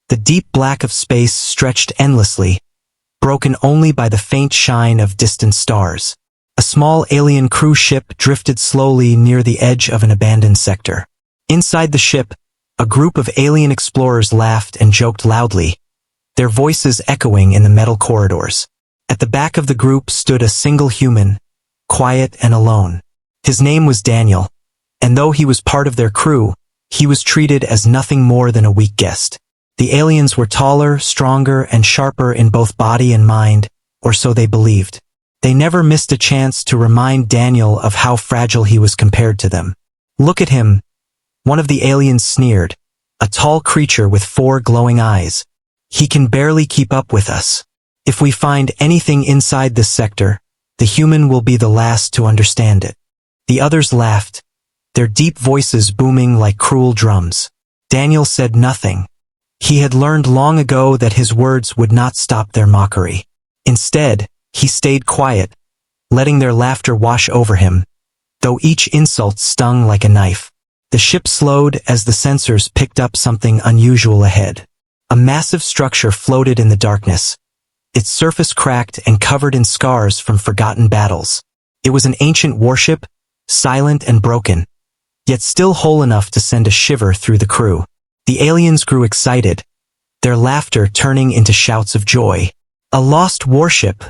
The deep black of space stretched endlessly, broken only by the faint shine of distant stars. A small alien cruise ship drifted slowly near the edge of an abandoned sector. Inside the ship, a group of alien explorers laughed and joked loudly, their voices echoing in the metal corridors. At the back of the group stood a single human, quiet and alone. His name was Daniel, and though he was part of their crew, he was treated as nothing more than a weak guest. The aliens were taller, stronger, and sharper in both body and mind, or so they believed. They never missed a chance to remind Daniel of how fragile he was compared to them. "Look at him," one of the aliens sneered, a tall creature with 4 glowing eyes. "He can barely keep up with us. If we find anything inside this sector, the human will be the last to understand it." The others laughed, their deep voices booming like cruel drums. Daniel said nothing. He had learned long ago that his words would not stop their mockery. Instead, he stayed quiet, letting their laughter wash over him, though each insult stung like a knife. The ship slowed as the sensors picked up something unusual ahead. A massive structure floated in the darkness, its surface cracked and covered in scars from forgotten battles. It was an ancient warship, silent and broken, yet still whole enough to send a shiver through the crew. The aliens grew excited, their laughter turning into shouts of joy. "A lost warship,"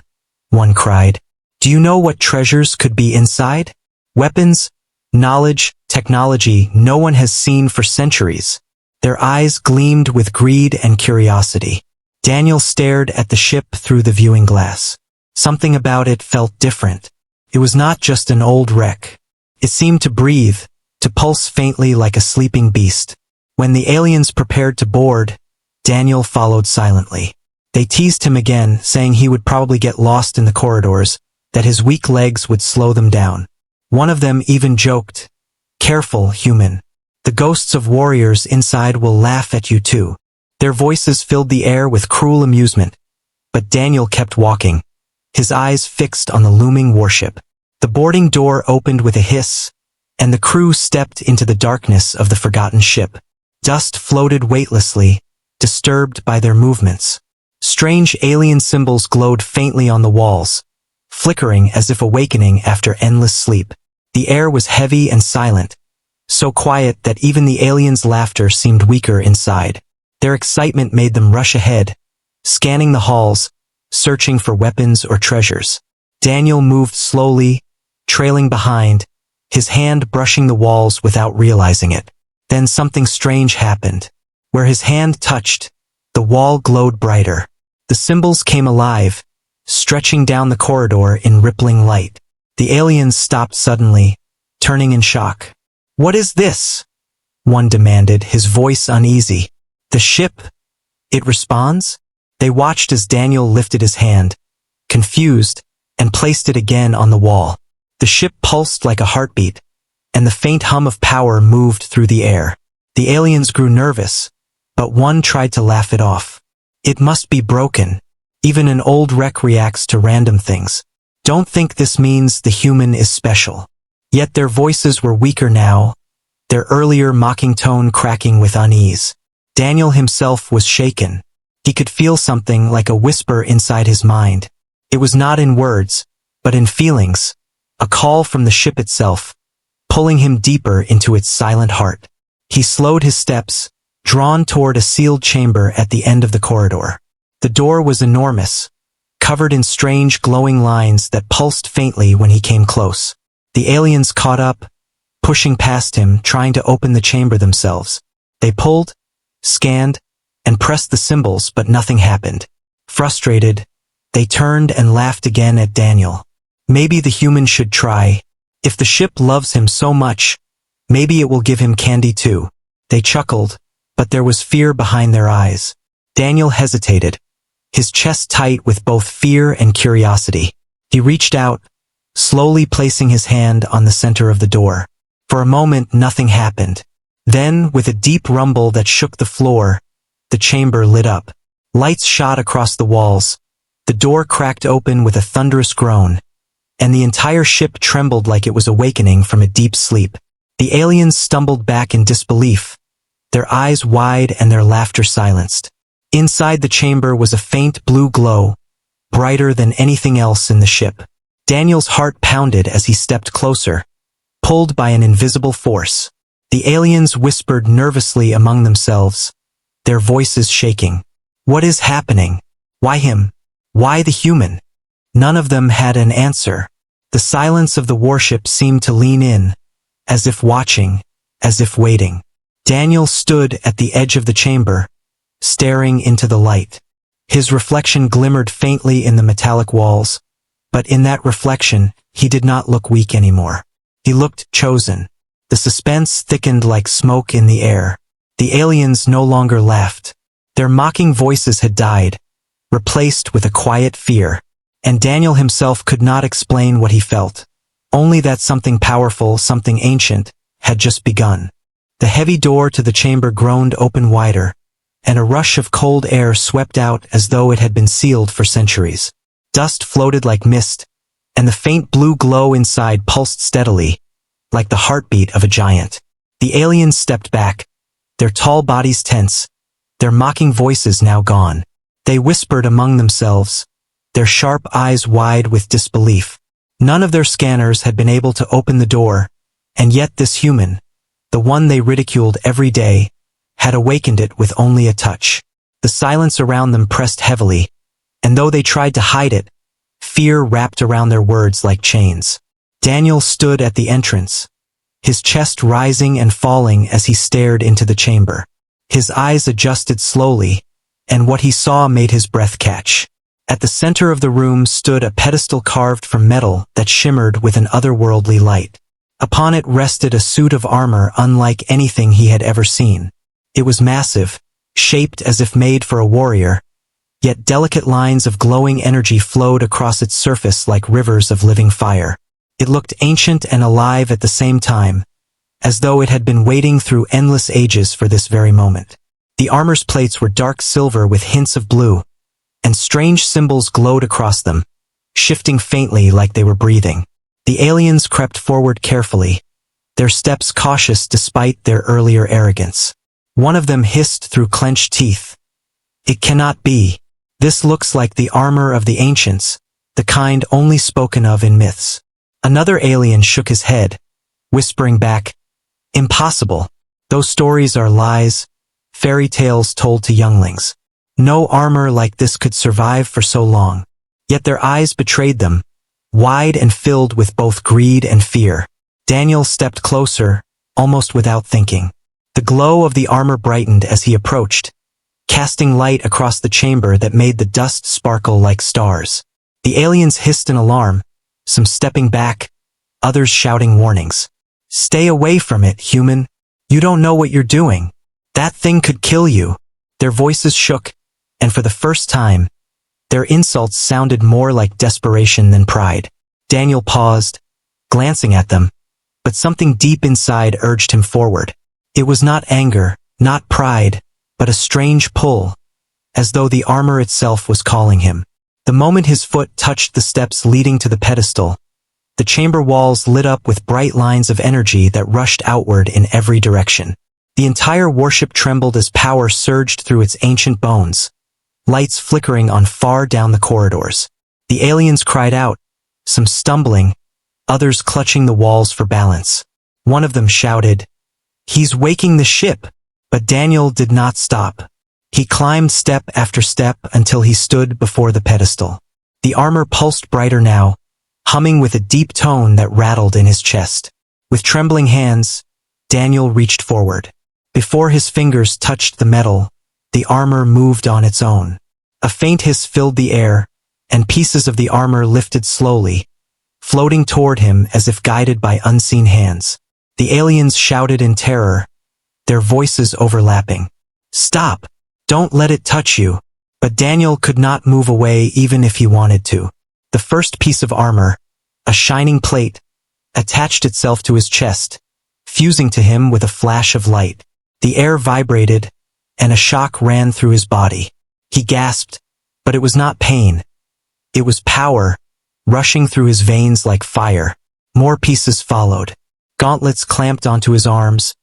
one cried. "Do you know what treasures could be inside? Weapons, knowledge, technology no one has seen for centuries." Their eyes gleamed with greed and curiosity. Daniel stared at the ship through the viewing glass. Something about it felt different. It was not just an old wreck. It seemed to breathe, to pulse faintly like a sleeping beast. When the aliens prepared to board, Daniel followed silently. They teased him again, saying he would probably get lost in the corridors, that his weak legs would slow them down. One of them even joked, "Careful, human. The ghosts of warriors inside will laugh at you too." Their voices filled the air with cruel amusement, but Daniel kept walking, his eyes fixed on the looming warship. The boarding door opened with a hiss, and the crew stepped into the darkness of the forgotten ship. Dust floated weightlessly, disturbed by their movements. Strange alien symbols glowed faintly on the walls, flickering as if awakening after endless sleep. The air was heavy and silent, so quiet that even the aliens' laughter seemed weaker inside. Their excitement made them rush ahead, scanning the halls, searching for weapons or treasures. Daniel moved slowly, trailing behind, his hand brushing the walls without realizing it. Then something strange happened. Where his hand touched, the wall glowed brighter. The symbols came alive, stretching down the corridor in rippling light. The aliens stopped suddenly, turning in shock. "What is this?" one demanded, his voice uneasy. "The ship. It responds?" They watched as Daniel lifted his hand, confused, and placed it again on the wall. The ship pulsed like a heartbeat, and the faint hum of power moved through the air. The aliens grew nervous, but one tried to laugh it off. "It must be broken. Even an old wreck reacts to random things. Don't think this means the human is special." Yet their voices were weaker now, their earlier mocking tone cracking with unease. Daniel himself was shaken. He could feel something like a whisper inside his mind. It was not in words, but in feelings, a call from the ship itself, pulling him deeper into its silent heart. He slowed his steps, drawn toward a sealed chamber at the end of the corridor. The door was enormous, covered in strange glowing lines that pulsed faintly when he came close. The aliens caught up, pushing past him, trying to open the chamber themselves. They pulled, scanned, and pressed the symbols, but nothing happened. Frustrated, they turned and laughed again at Daniel. Maybe the human should try. If the ship loves him so much, maybe it will give him candy too. They chuckled, but there was fear behind their eyes. Daniel hesitated, his chest tight with both fear and curiosity. He reached out, slowly placing his hand on the center of the door. For a moment, nothing happened. Then, with a deep rumble that shook the floor, the chamber lit up. Lights shot across the walls. The door cracked open with a thunderous groan, and the entire ship trembled like it was awakening from a deep sleep. The aliens stumbled back in disbelief, their eyes wide and their laughter silenced. Inside the chamber was a faint blue glow, brighter than anything else in the ship. Daniel's heart pounded as he stepped closer, pulled by an invisible force. The aliens whispered nervously among themselves, their voices shaking. What is happening? Why him? Why the human? None of them had an answer. The silence of the warship seemed to lean in, as if watching, as if waiting. Daniel stood at the edge of the chamber, staring into the light. His reflection glimmered faintly in the metallic walls, but in that reflection, he did not look weak anymore. He looked chosen. The suspense thickened like smoke in the air. The aliens no longer laughed. Their mocking voices had died, replaced with a quiet fear. And Daniel himself could not explain what he felt. Only that something powerful, something ancient, had just begun. The heavy door to the chamber groaned open wider, and a rush of cold air swept out as though it had been sealed for centuries. Dust floated like mist, and the faint blue glow inside pulsed steadily, like the heartbeat of a giant. The aliens stepped back, their tall bodies tense, their mocking voices now gone. They whispered among themselves, their sharp eyes wide with disbelief. None of their scanners had been able to open the door, and yet this human, the one they ridiculed every day, had awakened it with only a touch. The silence around them pressed heavily, and though they tried to hide it, fear wrapped around their words like chains. Daniel stood at the entrance, his chest rising and falling as he stared into the chamber. His eyes adjusted slowly, and what he saw made his breath catch. At the center of the room stood a pedestal carved from metal that shimmered with an otherworldly light. Upon it rested a suit of armor unlike anything he had ever seen. It was massive, shaped as if made for a warrior, yet delicate lines of glowing energy flowed across its surface like rivers of living fire. It looked ancient and alive at the same time, as though it had been waiting through endless ages for this very moment. The armor's plates were dark silver with hints of blue, and strange symbols glowed across them, shifting faintly like they were breathing. The aliens crept forward carefully, their steps cautious despite their earlier arrogance. One of them hissed through clenched teeth. It cannot be. This looks like the armor of the ancients, the kind only spoken of in myths. Another alien shook his head, whispering back, Impossible. Those stories are lies, fairy tales told to younglings. No armor like this could survive for so long. Yet their eyes betrayed them, wide and filled with both greed and fear. Daniel stepped closer, almost without thinking. The glow of the armor brightened as he approached, casting light across the chamber that made the dust sparkle like stars. The aliens hissed in alarm, some stepping back, others shouting warnings. Stay away from it, human. You don't know what you're doing. That thing could kill you. Their voices shook, and for the first time, their insults sounded more like desperation than pride. Daniel paused, glancing at them, but something deep inside urged him forward. It was not anger, not pride, but a strange pull, as though the armor itself was calling him. The moment his foot touched the steps leading to the pedestal, the chamber walls lit up with bright lines of energy that rushed outward in every direction. The entire warship trembled as power surged through its ancient bones, lights flickering on far down the corridors. The aliens cried out, some stumbling, others clutching the walls for balance. One of them shouted, "He's waking the ship!" But Daniel did not stop. He climbed step after step until he stood before the pedestal. The armor pulsed brighter now, humming with a deep tone that rattled in his chest. With trembling hands, Daniel reached forward. Before his fingers touched the metal, the armor moved on its own. A faint hiss filled the air, and pieces of the armor lifted slowly, floating toward him as if guided by unseen hands. The aliens shouted in terror, their voices overlapping. "Stop! Don't let it touch you!" But Daniel could not move away even if he wanted to. The first piece of armor, a shining plate, attached itself to his chest, fusing to him with a flash of light. The air vibrated, and a shock ran through his body. He gasped, but it was not pain. It was power, rushing through his veins like fire. More pieces followed. Gauntlets clamped onto his arms,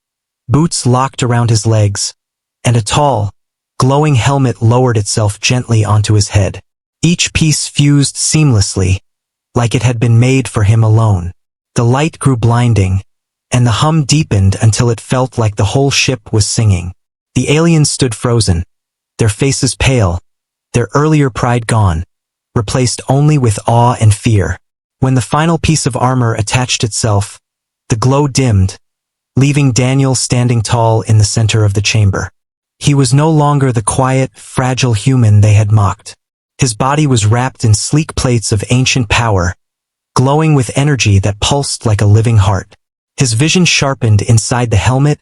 boots locked around his legs, and a tall, glowing helmet lowered itself gently onto his head. Each piece fused seamlessly, like it had been made for him alone. The light grew blinding, and the hum deepened until it felt like the whole ship was singing. The aliens stood frozen, their faces pale, their earlier pride gone, replaced only with awe and fear. When the final piece of armor attached itself, the glow dimmed, leaving Daniel standing tall in the center of the chamber. He was no longer the quiet, fragile human they had mocked. His body was wrapped in sleek plates of ancient power, glowing with energy that pulsed like a living heart. His vision sharpened inside the helmet,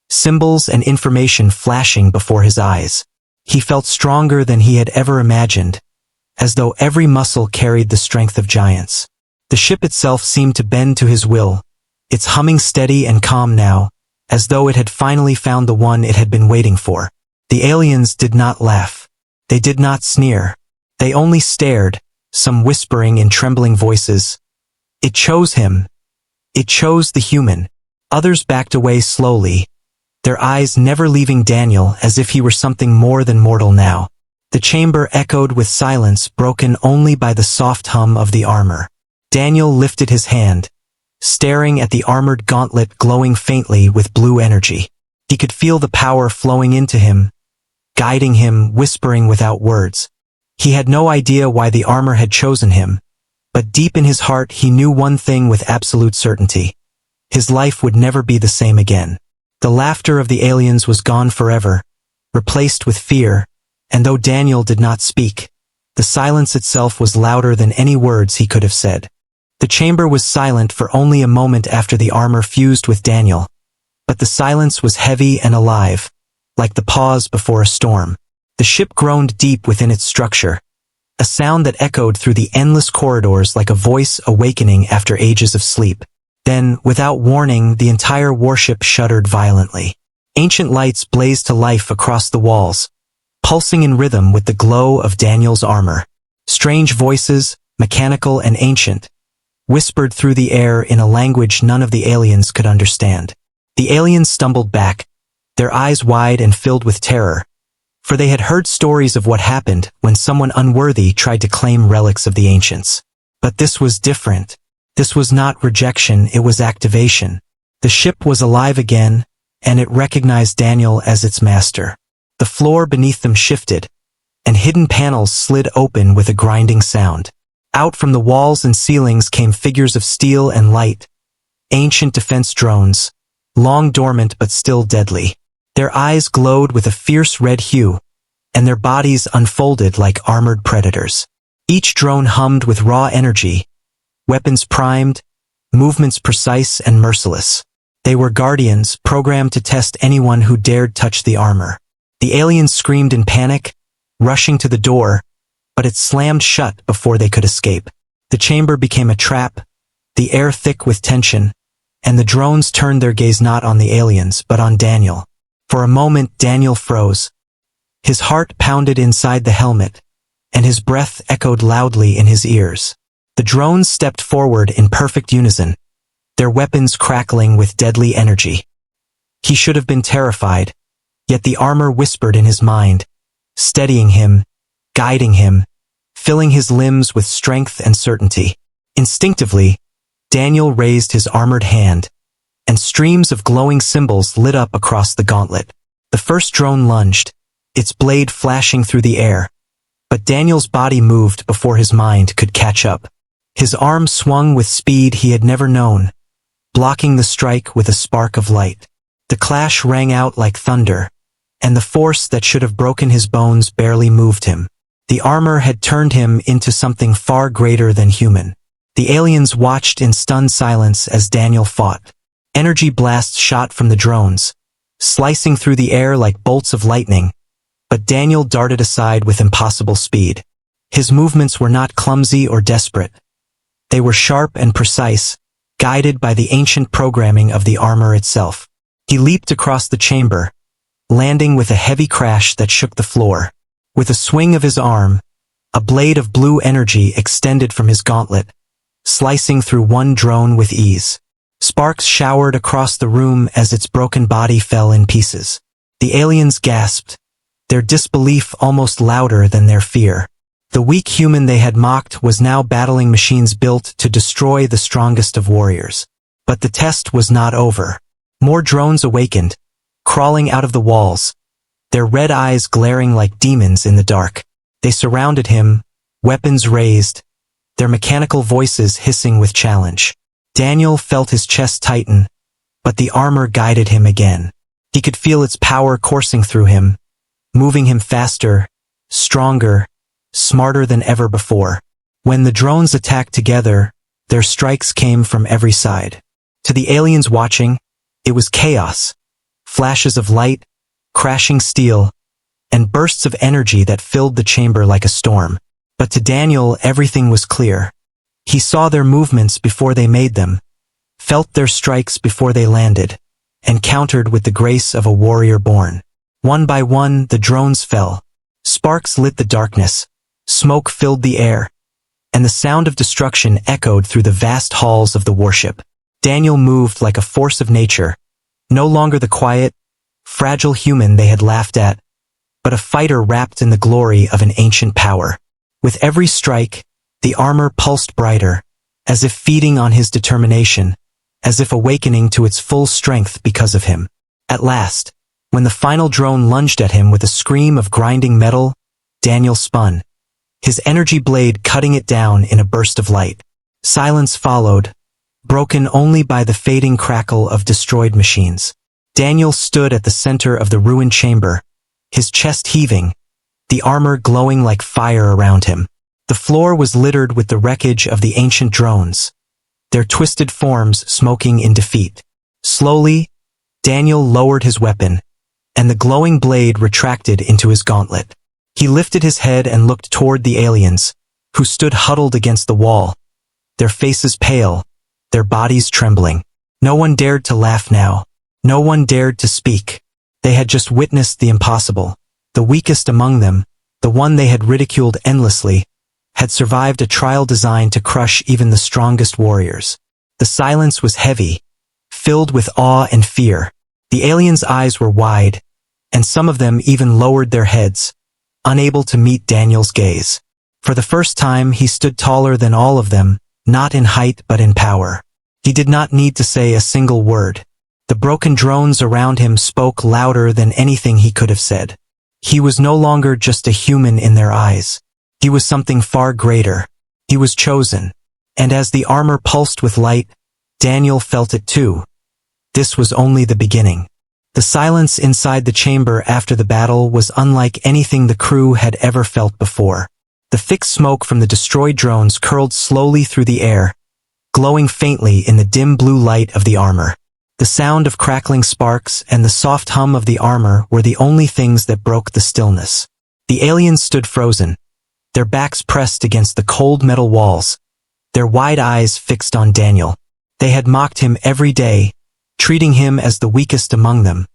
symbols and information flashing before his eyes. He felt stronger than he had ever imagined, as though every muscle carried the strength of giants. The ship itself seemed to bend to his will, its humming steady and calm now, as though it had finally found the one it had been waiting for. The aliens did not laugh. They did not sneer. They only stared, some whispering in trembling voices. It chose him. It chose the human. Others backed away slowly, their eyes never leaving Daniel as if he were something more than mortal now. The chamber echoed with silence broken only by the soft hum of the armor. Daniel lifted his hand, staring at the armored gauntlet glowing faintly with blue energy. He could feel the power flowing into him, guiding him, whispering without words. He had no idea why the armor had chosen him, but deep in his heart he knew one thing with absolute certainty. His life would never be the same again. The laughter of the aliens was gone forever, replaced with fear, and though Daniel did not speak, the silence itself was louder than any words he could have said. The chamber was silent for only a moment after the armor fused with Daniel, but the silence was heavy and alive, like the pause before a storm. The ship groaned deep within its structure, a sound that echoed through the endless corridors like a voice awakening after ages of sleep. Then, without warning, the entire warship shuddered violently. Ancient lights blazed to life across the walls, pulsing in rhythm with the glow of Daniel's armor. Strange voices, mechanical and ancient, whispered through the air in a language none of the aliens could understand. The aliens stumbled back, their eyes wide and filled with terror, for they had heard stories of what happened when someone unworthy tried to claim relics of the ancients. But this was different. This was not rejection, it was activation. The ship was alive again, and it recognized Daniel as its master. The floor beneath them shifted, and hidden panels slid open with a grinding sound. Out from the walls and ceilings came figures of steel and light, ancient defense drones, long dormant but still deadly. Their eyes glowed with a fierce red hue, and their bodies unfolded like armored predators. Each drone hummed with raw energy, weapons primed, movements precise and merciless. They were guardians, programmed to test anyone who dared touch the armor. The aliens screamed in panic, rushing to the door, but it slammed shut before they could escape. The chamber became a trap, the air thick with tension, and the drones turned their gaze not on the aliens but on Daniel. For a moment Daniel froze. His heart pounded inside the helmet, and his breath echoed loudly in his ears. The drones stepped forward in perfect unison, their weapons crackling with deadly energy. He should have been terrified, yet the armor whispered in his mind, steadying him, guiding him, filling his limbs with strength and certainty. Instinctively, Daniel raised his armored hand, and streams of glowing symbols lit up across the gauntlet. The first drone lunged, its blade flashing through the air, but Daniel's body moved before his mind could catch up. His arm swung with speed he had never known, blocking the strike with a spark of light. The clash rang out like thunder, and the force that should have broken his bones barely moved him. The armor had turned him into something far greater than human. The aliens watched in stunned silence as Daniel fought. Energy blasts shot from the drones, slicing through the air like bolts of lightning, but Daniel darted aside with impossible speed. His movements were not clumsy or desperate. They were sharp and precise, guided by the ancient programming of the armor itself. He leaped across the chamber, landing with a heavy crash that shook the floor. With a swing of his arm, a blade of blue energy extended from his gauntlet, slicing through one drone with ease. Sparks showered across the room as its broken body fell in pieces. The aliens gasped, their disbelief almost louder than their fear. The weak human they had mocked was now battling machines built to destroy the strongest of warriors. But the test was not over. More drones awakened, crawling out of the walls, their red eyes glaring like demons in the dark. They surrounded him, weapons raised, their mechanical voices hissing with challenge. Daniel felt his chest tighten, but the armor guided him again. He could feel its power coursing through him, moving him faster, stronger, smarter than ever before. When the drones attacked together, their strikes came from every side. To the aliens watching, it was chaos, flashes of light, crashing steel, and bursts of energy that filled the chamber like a storm. But to Daniel, everything was clear. He saw their movements before they made them, felt their strikes before they landed, and countered with the grace of a warrior born. One by one, the drones fell. Sparks lit the darkness, smoke filled the air, and the sound of destruction echoed through the vast halls of the warship. Daniel moved like a force of nature, no longer the quiet, fragile human they had laughed at, but a fighter wrapped in the glory of an ancient power. With every strike, the armor pulsed brighter, as if feeding on his determination, as if awakening to its full strength because of him. At last, when the final drone lunged at him with a scream of grinding metal, Daniel spun, his energy blade cutting it down in a burst of light. Silence followed, broken only by the fading crackle of destroyed machines. Daniel stood at the center of the ruined chamber, his chest heaving, the armor glowing like fire around him. The floor was littered with the wreckage of the ancient drones, their twisted forms smoking in defeat. Slowly, Daniel lowered his weapon, and the glowing blade retracted into his gauntlet. He lifted his head and looked toward the aliens, who stood huddled against the wall, their faces pale, their bodies trembling. No one dared to laugh now. No one dared to speak. They had just witnessed the impossible. The weakest among them, the one they had ridiculed endlessly, had survived a trial designed to crush even the strongest warriors. The silence was heavy, filled with awe and fear. The aliens' eyes were wide, and some of them even lowered their heads, unable to meet Daniel's gaze. For the first time, he stood taller than all of them, not in height but in power. He did not need to say a single word. The broken drones around him spoke louder than anything he could have said. He was no longer just a human in their eyes. He was something far greater. He was chosen. And as the armor pulsed with light, Daniel felt it too. This was only the beginning. The silence inside the chamber after the battle was unlike anything the crew had ever felt before. The thick smoke from the destroyed drones curled slowly through the air, glowing faintly in the dim blue light of the armor. The sound of crackling sparks and the soft hum of the armor were the only things that broke the stillness. The aliens stood frozen, their backs pressed against the cold metal walls, their wide eyes fixed on Daniel. They had mocked him every day, treating him as the weakest among them.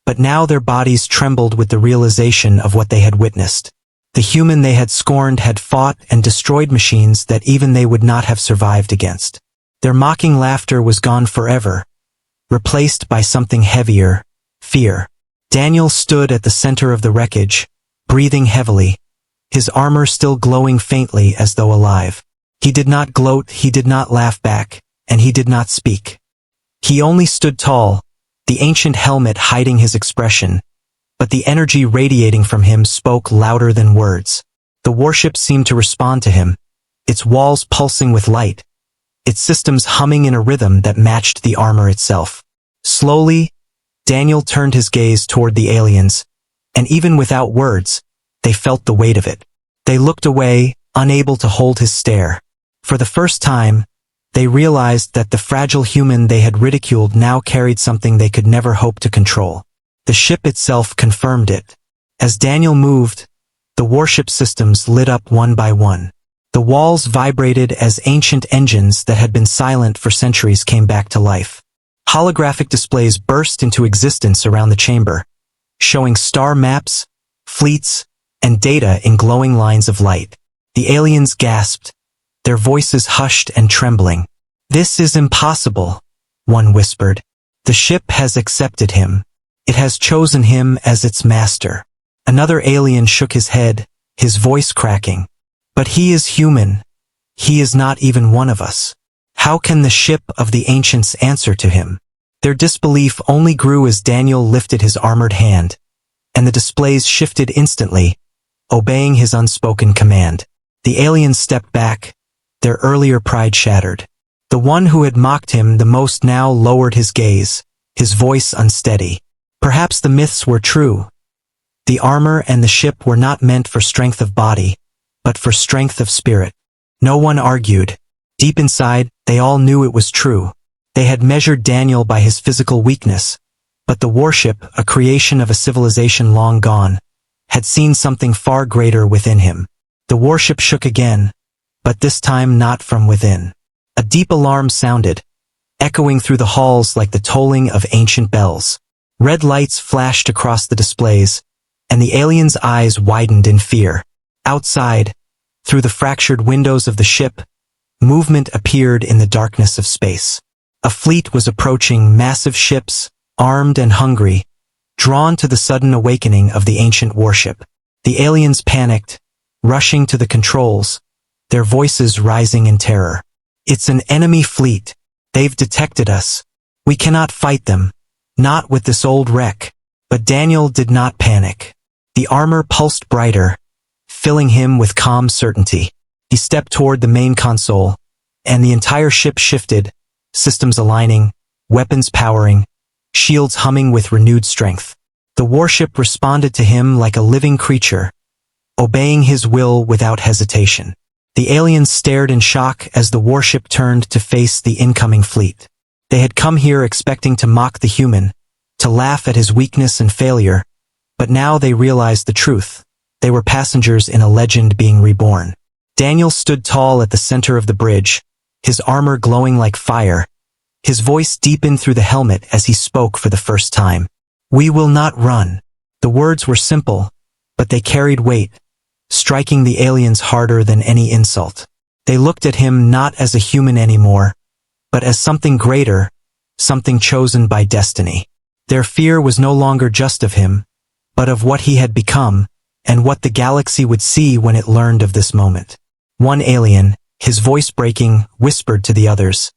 But now their bodies trembled with the realization of what they had witnessed. The human they had scorned had fought and destroyed machines that even they would not have survived against. Their mocking laughter was gone forever, replaced by something heavier, fear. Daniel stood at the center of the wreckage, breathing heavily, his armor still glowing faintly as though alive. He did not gloat, he did not laugh back, and he did not speak. He only stood tall, the ancient helmet hiding his expression, but the energy radiating from him spoke louder than words. The warship seemed to respond to him, its walls pulsing with light, its systems humming in a rhythm that matched the armor itself. Slowly, Daniel turned his gaze toward the aliens, and even without words, they felt the weight of it. They looked away, unable to hold his stare. For the first time, they realized that the fragile human they had ridiculed now carried something they could never hope to control. The ship itself confirmed it. As Daniel moved, the warship systems lit up one by one. The walls vibrated as ancient engines that had been silent for centuries came back to life. Holographic displays burst into existence around the chamber, showing star maps, fleets, and data in glowing lines of light. The aliens gasped, their voices hushed and trembling. "This is impossible," one whispered. "The ship has accepted him. It has chosen him as its master." Another alien shook his head, his voice cracking. But he is human. He is not even one of us. How can the ship of the ancients answer to him? Their disbelief only grew as Daniel lifted his armored hand, and the displays shifted instantly, obeying his unspoken command. The aliens stepped back, their earlier pride shattered. The one who had mocked him the most now lowered his gaze, his voice unsteady. Perhaps the myths were true. The armor and the ship were not meant for strength of body, but for strength of spirit. No one argued. Deep inside, they all knew it was true. They had measured Daniel by his physical weakness, but the warship, a creation of a civilization long gone, had seen something far greater within him. The warship shook again, but this time not from within. A deep alarm sounded, echoing through the halls like the tolling of ancient bells. Red lights flashed across the displays, and the aliens' eyes widened in fear. Outside, through the fractured windows of the ship, movement appeared in the darkness of space. A fleet was approaching, massive ships, armed and hungry, drawn to the sudden awakening of the ancient warship. The aliens panicked, rushing to the controls, their voices rising in terror. It's an enemy fleet. They've detected us. We cannot fight them. Not with this old wreck. But Daniel did not panic. The armor pulsed brighter, filling him with calm certainty. He stepped toward the main console, and the entire ship shifted, systems aligning, weapons powering, shields humming with renewed strength. The warship responded to him like a living creature, obeying his will without hesitation. The aliens stared in shock as the warship turned to face the incoming fleet. They had come here expecting to mock the human, to laugh at his weakness and failure, but now they realized the truth. They were passengers in a legend being reborn. Daniel stood tall at the center of the bridge, his armor glowing like fire. His voice deepened through the helmet as he spoke for the first time. "We will not run." The words were simple, but they carried weight, striking the aliens harder than any insult. They looked at him not as a human anymore, but as something greater, something chosen by destiny. Their fear was no longer just of him, but of what he had become, and what the galaxy would see when it learned of this moment. One alien, his voice breaking, whispered to the others,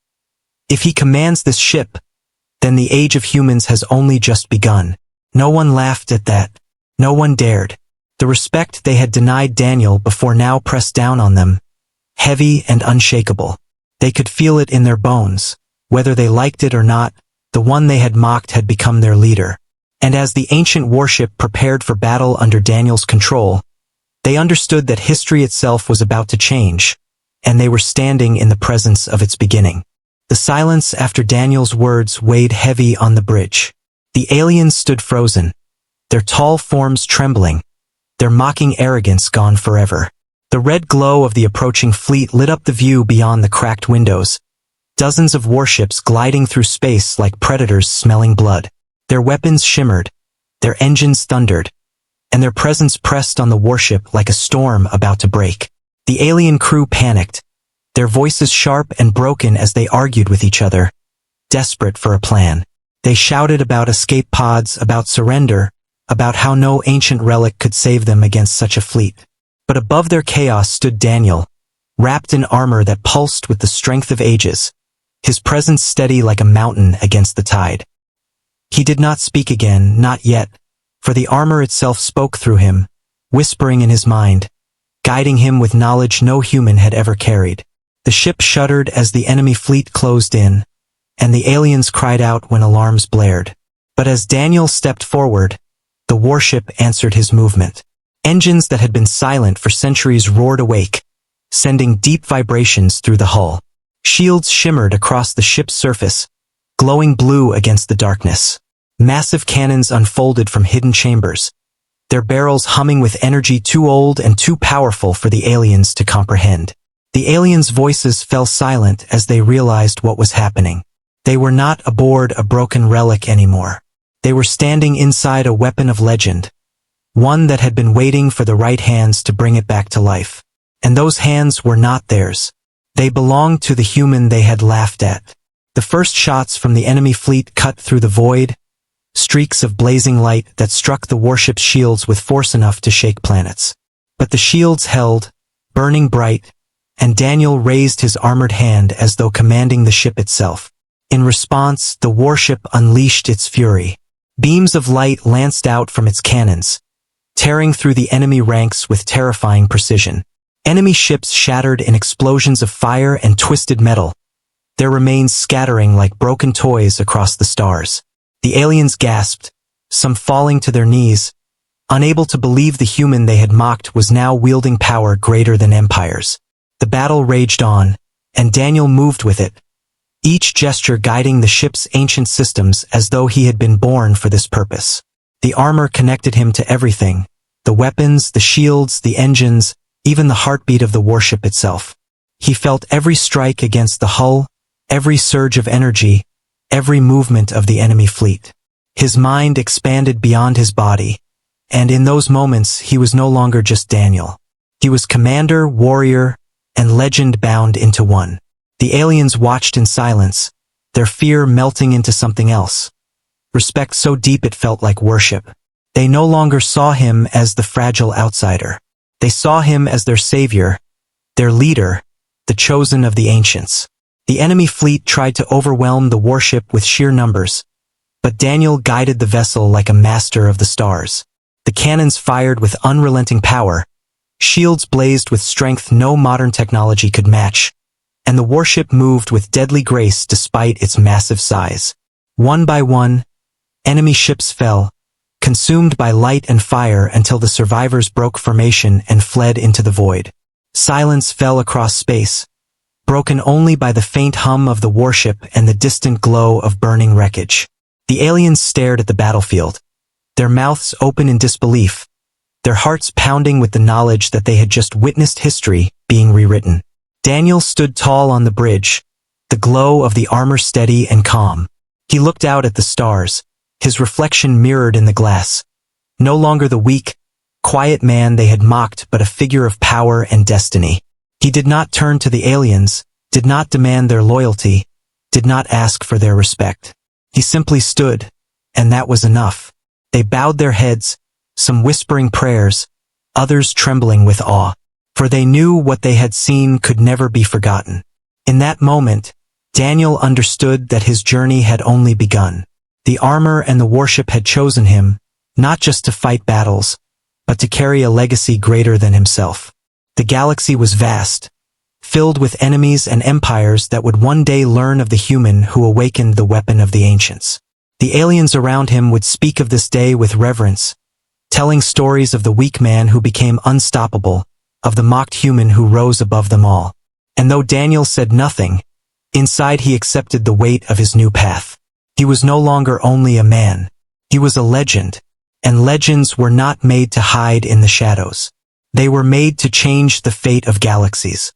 "If he commands this ship, then the age of humans has only just begun." No one laughed at that. No one dared. The respect they had denied Daniel before now pressed down on them, heavy and unshakable. They could feel it in their bones. Whether they liked it or not, the one they had mocked had become their leader. And as the ancient warship prepared for battle under Daniel's control, they understood that history itself was about to change, and they were standing in the presence of its beginning. The silence after Daniel's words weighed heavy on the bridge. The aliens stood frozen, their tall forms trembling, their mocking arrogance gone forever. The red glow of the approaching fleet lit up the view beyond the cracked windows, dozens of warships gliding through space like predators smelling blood. Their weapons shimmered, their engines thundered, and their presence pressed on the warship like a storm about to break. The alien crew panicked, their voices sharp and broken as they argued with each other, desperate for a plan. They shouted about escape pods, about surrender, about how no ancient relic could save them against such a fleet. But above their chaos stood Daniel, wrapped in armor that pulsed with the strength of ages, his presence steady like a mountain against the tide. He did not speak again, not yet, for the armor itself spoke through him, whispering in his mind, guiding him with knowledge no human had ever carried. The ship shuddered as the enemy fleet closed in, and the aliens cried out when alarms blared. But as Daniel stepped forward, the warship answered his movement. Engines that had been silent for centuries roared awake, sending deep vibrations through the hull. Shields shimmered across the ship's surface, glowing blue against the darkness. Massive cannons unfolded from hidden chambers, their barrels humming with energy too old and too powerful for the aliens to comprehend. The aliens' voices fell silent as they realized what was happening. They were not aboard a broken relic anymore. They were standing inside a weapon of legend, one that had been waiting for the right hands to bring it back to life. And those hands were not theirs. They belonged to the human they had laughed at. The first shots from the enemy fleet cut through the void, streaks of blazing light that struck the warship's shields with force enough to shake planets. But the shields held, burning bright, and Daniel raised his armored hand as though commanding the ship itself. In response, the warship unleashed its fury. Beams of light lanced out from its cannons, tearing through the enemy ranks with terrifying precision. Enemy ships shattered in explosions of fire and twisted metal, their remains scattering like broken toys across the stars. The aliens gasped, some falling to their knees, unable to believe the human they had mocked was now wielding power greater than empires. The battle raged on, and Daniel moved with it, each gesture guiding the ship's ancient systems as though he had been born for this purpose. The armor connected him to everything, the weapons, the shields, the engines, even the heartbeat of the warship itself. He felt every strike against the hull, every surge of energy, every movement of the enemy fleet. His mind expanded beyond his body, and in those moments he was no longer just Daniel. He was commander, warrior, and legend bound into one. The aliens watched in silence, their fear melting into something else. Respect so deep it felt like worship. They no longer saw him as the fragile outsider. They saw him as their savior, their leader, the chosen of the ancients. The enemy fleet tried to overwhelm the warship with sheer numbers, but Daniel guided the vessel like a master of the stars. The cannons fired with unrelenting power, shields blazed with strength no modern technology could match, and the warship moved with deadly grace despite its massive size. One by one, enemy ships fell, consumed by light and fire until the survivors broke formation and fled into the void. Silence fell across space, broken only by the faint hum of the warship and the distant glow of burning wreckage. The aliens stared at the battlefield, their mouths open in disbelief, their hearts pounding with the knowledge that they had just witnessed history being rewritten. Daniel stood tall on the bridge, the glow of the armor steady and calm. He looked out at the stars, his reflection mirrored in the glass. No longer the weak, quiet man they had mocked, but a figure of power and destiny. He did not turn to the aliens, did not demand their loyalty, did not ask for their respect. He simply stood, and that was enough. They bowed their heads, some whispering prayers, others trembling with awe, for they knew what they had seen could never be forgotten. In that moment, Daniel understood that his journey had only begun. The armor and the warship had chosen him, not just to fight battles, but to carry a legacy greater than himself. The galaxy was vast, filled with enemies and empires that would one day learn of the human who awakened the weapon of the ancients. The aliens around him would speak of this day with reverence, telling stories of the weak man who became unstoppable, of the mocked human who rose above them all. And though Daniel said nothing, inside he accepted the weight of his new path. He was no longer only a man. He was a legend, and legends were not made to hide in the shadows. They were made to change the fate of galaxies.